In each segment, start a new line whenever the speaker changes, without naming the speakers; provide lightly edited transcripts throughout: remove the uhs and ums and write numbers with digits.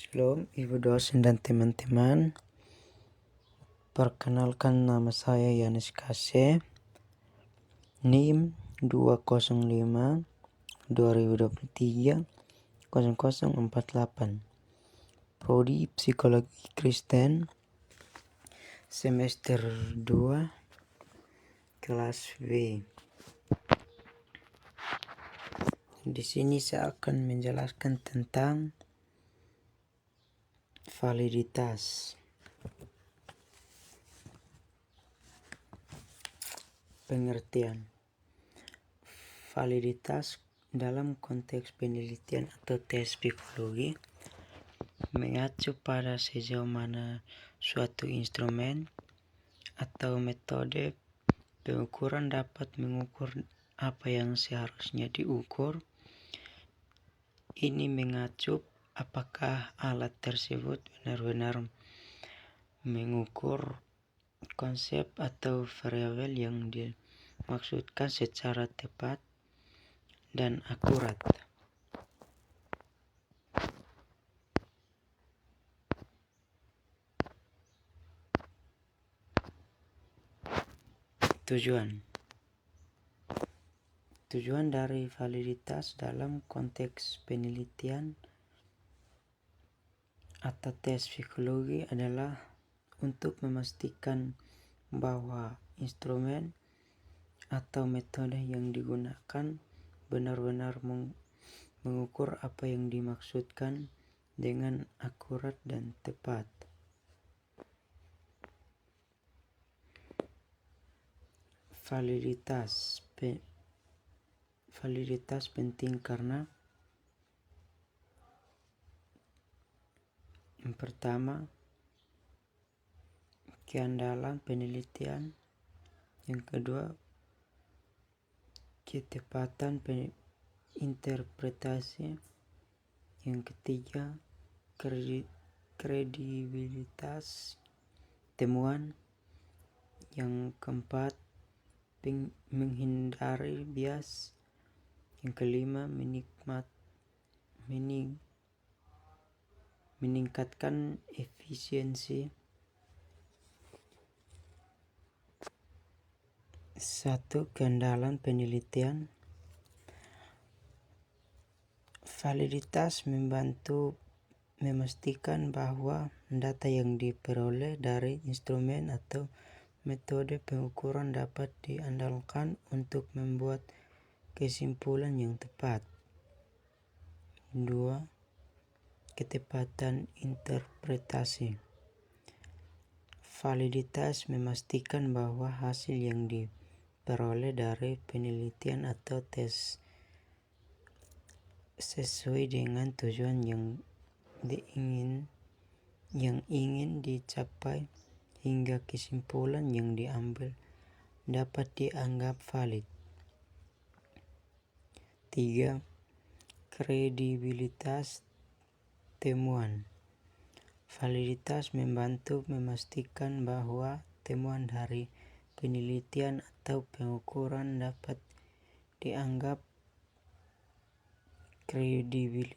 Shalom Ibu dosen dan teman-teman. Perkenalkan, nama saya Yanis Kase, NIM 205 2023 0048, Prodi Psikologi Kristen, semester 2, kelas B. Di sini saya akan menjelaskan tentang validitas. Pengertian validitas dalam konteks penelitian atau tes psikologi mengacu pada sejauh mana suatu instrumen atau metode pengukuran dapat mengukur apa yang seharusnya diukur. Ini mengacu apakah alat tersebut benar-benar mengukur konsep atau variabel yang dimaksudkan secara tepat dan akurat. Tujuan dari validitas dalam konteks penelitian atau tes psikologi adalah untuk memastikan bahwa instrumen atau metode yang digunakan benar-benar mengukur apa yang dimaksudkan dengan akurat dan tepat. Validitas penting karena yang pertama, keandalan penelitian. Yang kedua, ketepatan interpretasi. Yang ketiga, kredibilitas temuan. Yang keempat, menghindari bias. Yang kelima, meningkatkan efisiensi. 1. Keandalan penelitian. Validitas membantu memastikan bahwa data yang diperoleh dari instrumen atau metode pengukuran dapat diandalkan untuk membuat kesimpulan yang tepat. 2. Ketepatan interpretasi. Validitas memastikan bahwa hasil yang diperoleh dari penelitian atau tes sesuai dengan tujuan yang ingin dicapai, hingga kesimpulan yang diambil dapat dianggap valid. 3. Kredibilitas temuan. Validitas membantu memastikan bahwa temuan dari penelitian atau pengukuran dapat dianggap kredibel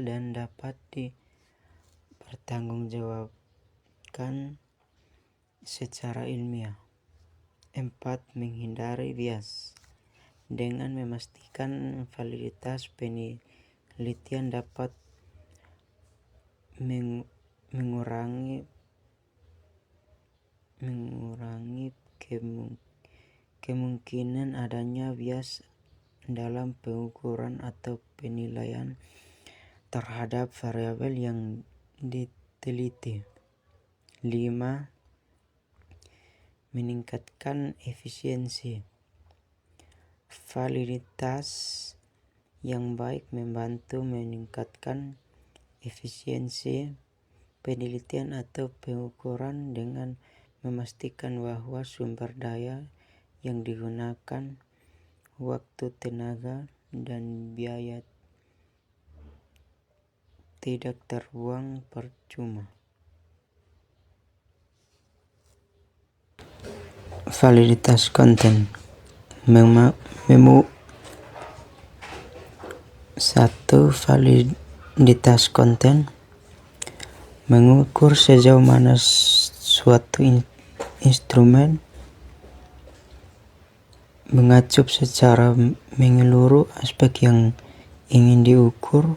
dan dapat dipertanggungjawabkan secara ilmiah. 4. Menghindari bias. Dengan memastikan validitas penelitian dapat mengurangi kemungkinan adanya bias dalam pengukuran atau penilaian terhadap variabel yang diteliti. 5. Meningkatkan efisiensi. Validitas yang baik membantu meningkatkan efisiensi penelitian atau pengukuran dengan memastikan bahwa sumber daya yang digunakan, waktu, tenaga, dan biaya tidak terbuang percuma. Validitas konten. 1. validitas konten, mengukur sejauh mana suatu instrumen mengacup secara menyeluruh aspek yang ingin diukur.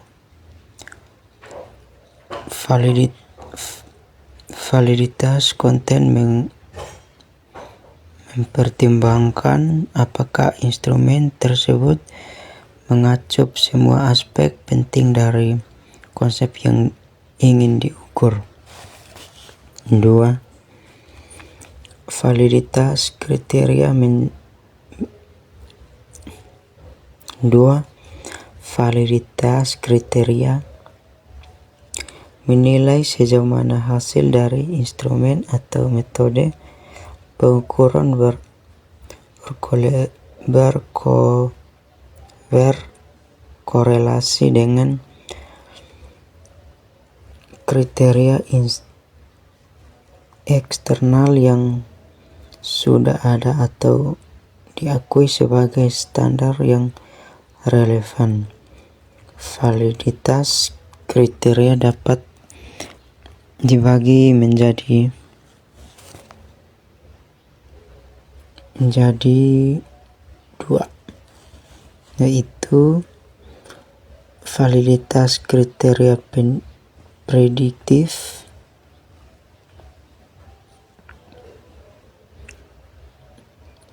Validitas konten mempertimbangkan apakah instrumen tersebut mengacup semua aspek penting dari konsep yang ingin diukur. 2. Validitas kriteria menilai sejauh mana hasil dari instrumen atau metode pengukuran berkorelasi dengan kriteria eksternal yang sudah ada atau diakui sebagai standar yang relevan. Validitas kriteria dapat dibagi menjadi dua, yaitu validitas kriteria prediktif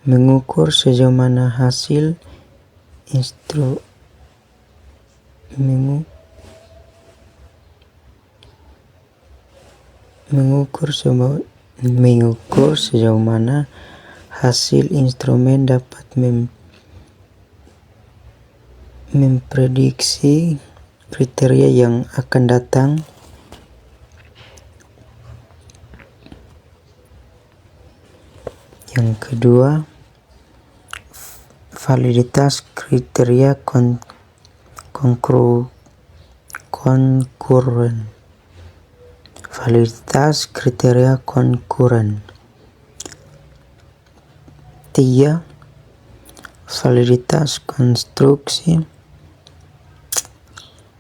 mengukur sejauh mana hasil mengukur sejauh mana hasil instrumen dapat memprediksi kriteria yang akan datang. Yang kedua, validitas kriteria konkuren. Validitas kriteria konkuren. 3. Validitas konstruksi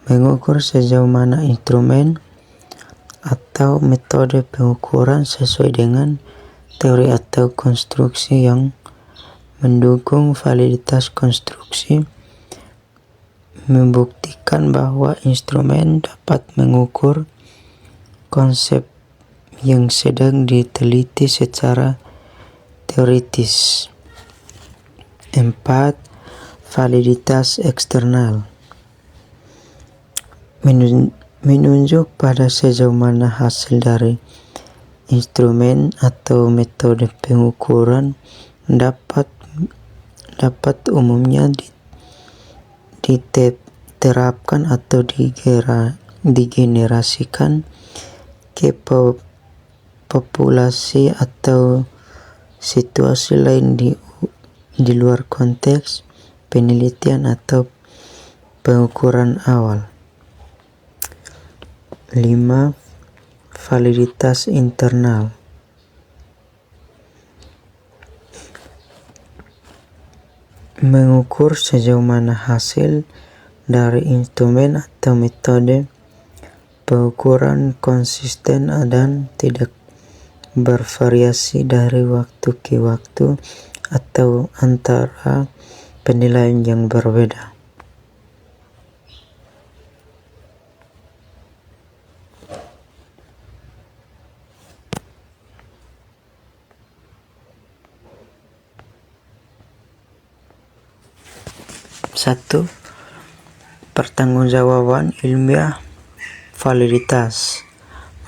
mengukur sejauh mana instrumen atau metode pengukuran sesuai dengan teori atau konstruksi yang mendukung. Validitas konstruksi membuktikan bahwa instrumen dapat mengukur konsep yang sedang diteliti secara teoritis. 4. Validitas eksternal menunjuk pada sejauh mana hasil dari instrumen atau metode pengukuran dapat umumnya diterapkan atau digenerasikan ke populasi atau situasi lain di luar konteks penelitian atau pengukuran awal. 5. Validitas internal mengukur sejauh mana hasil dari instrumen atau metode pengukuran konsisten dan tidak bervariasi dari waktu ke waktu atau antara penilaian yang berbeda. Satu, pertanggungjawaban ilmiah. Validitas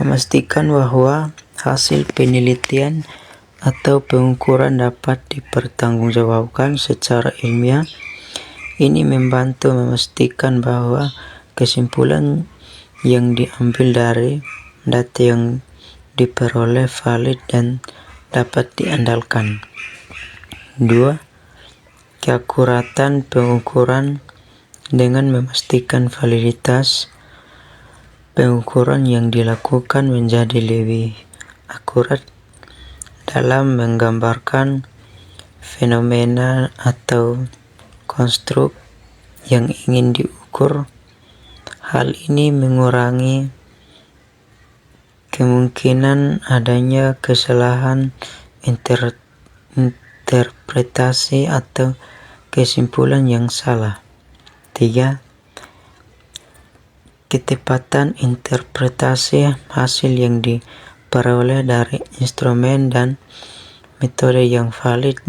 memastikan bahwa hasil penelitian atau pengukuran dapat dipertanggungjawabkan secara ilmiah. Ini membantu memastikan bahwa kesimpulan yang diambil dari data yang diperoleh valid dan dapat diandalkan. 2. Keakuratan pengukuran dengan memastikan validitas pengukuran yang dilakukan menjadi lebih akurat dalam menggambarkan fenomena atau konstruk yang ingin diukur. Hal ini mengurangi kemungkinan adanya kesalahan interpretasi atau kesimpulan yang salah. 3. Ketepatan interpretasi hasil yang diperoleh dari instrumen dan metode yang valid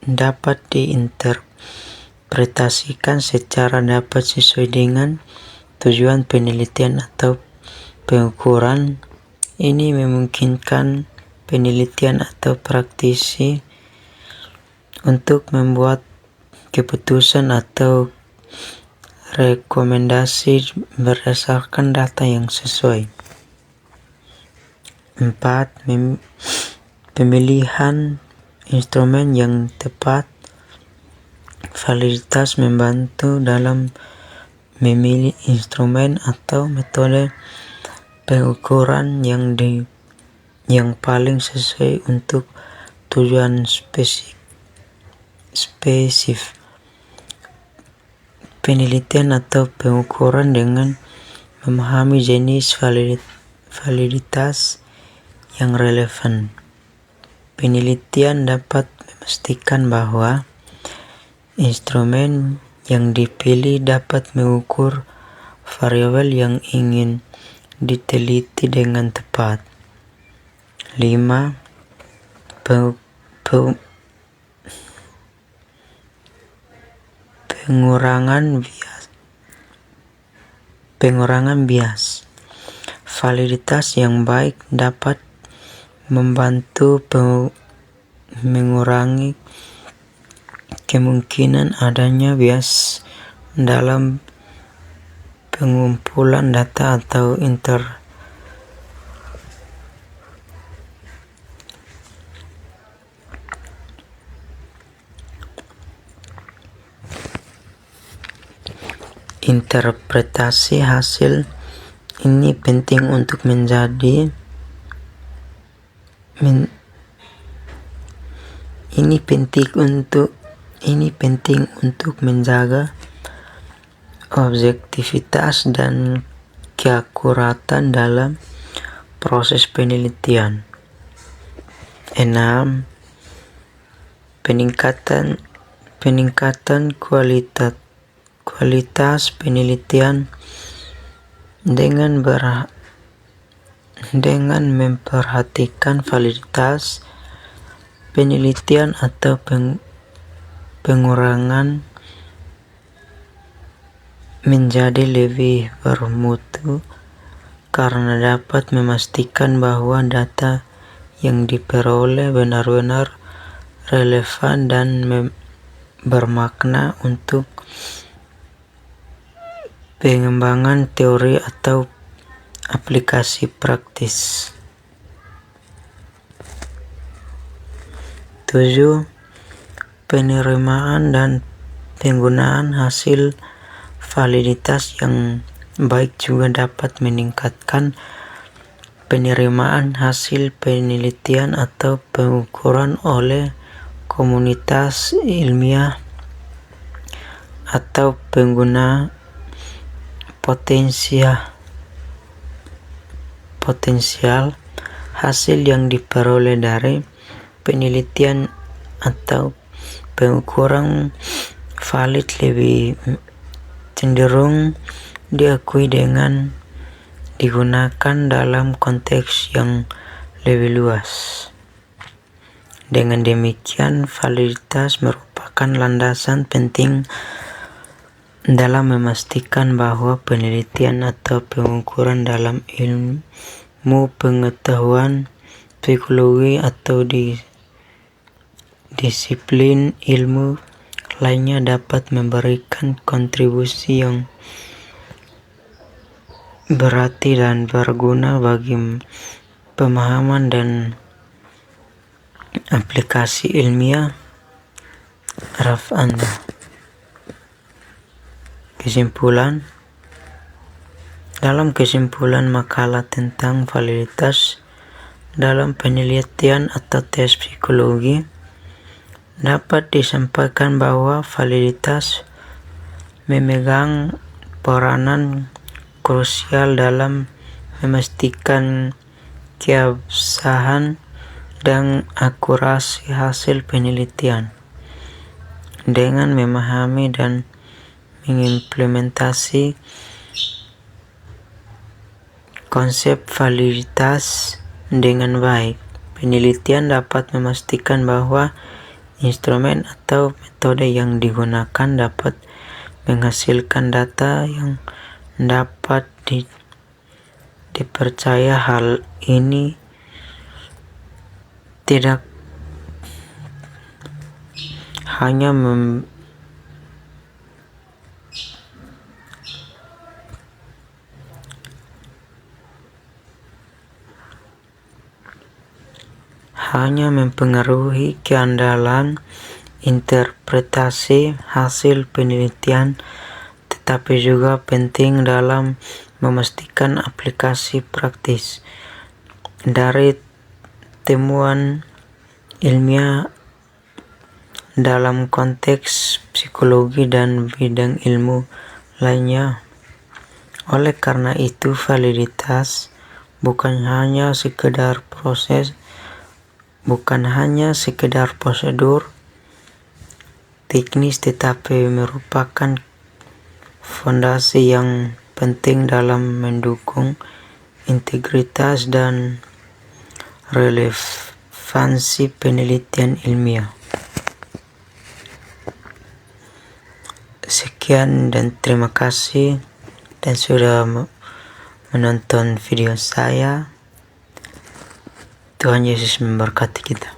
dapat diinterpretasikan secara dapat sesuai dengan tujuan penelitian atau pengukuran. Ini memungkinkan penelitian atau praktisi untuk membuat keputusan atau rekomendasi berdasarkan data yang sesuai. 4. Pemilihan instrumen yang tepat. Validitas membantu dalam memilih instrumen atau metode pengukuran yang paling sesuai untuk tujuan spesifik penelitian atau pengukuran. Dengan memahami jenis validitas yang relevan, penelitian dapat memastikan bahwa instrumen yang dipilih dapat mengukur variabel yang ingin diteliti dengan tepat. 5. Pengurangan bias. Validitas yang baik dapat membantu mengurangi kemungkinan adanya bias dalam pengumpulan data atau interpretasi hasil. Ini penting untuk menjaga objektivitas dan keakuratan dalam proses penelitian. 6. Peningkatan kualitas penelitian dengan memperhatikan validitas penelitian atau pengurangan menjadi lebih bermutu karena dapat memastikan bahwa data yang diperoleh benar-benar relevan dan bermakna untuk pengembangan teori atau aplikasi praktis. 7. Penerimaan dan penggunaan hasil validitas yang baik juga dapat meningkatkan penerimaan hasil penelitian atau pengukuran oleh komunitas ilmiah atau pengguna potensial. Hasil yang diperoleh dari penelitian atau pengukuran valid lebih cenderung diakui dengan digunakan dalam konteks yang lebih luas. Dengan demikian, validitas merupakan landasan penting dalam memastikan bahwa penelitian atau pengukuran dalam ilmu pengetahuan, psikologi, atau disiplin ilmu lainnya dapat memberikan kontribusi yang berarti dan berguna bagi pemahaman dan aplikasi ilmiah Anda. Kesimpulan. Dalam kesimpulan makalah tentang validitas dalam penelitian atau tes psikologi, dapat disampaikan bahwa validitas memegang peranan krusial dalam memastikan keabsahan dan akurasi hasil penelitian. Dengan memahami dan mengimplementasi konsep validitas dengan baik, penelitian dapat memastikan bahwa instrumen atau metode yang digunakan dapat menghasilkan data yang dapat dipercaya. Hal ini tidak hanya mempengaruhi keandalan interpretasi hasil penelitian, tetapi juga penting dalam memastikan aplikasi praktis dari temuan ilmiah dalam konteks psikologi dan bidang ilmu lainnya. Oleh karena itu, validitas bukan hanya sekedar prosedur teknis, tetapi merupakan fondasi yang penting dalam mendukung integritas dan relevansi penelitian ilmiah. Sekian dan terima kasih dan sudah menonton video saya. Tuhan Yesus memberkati kita.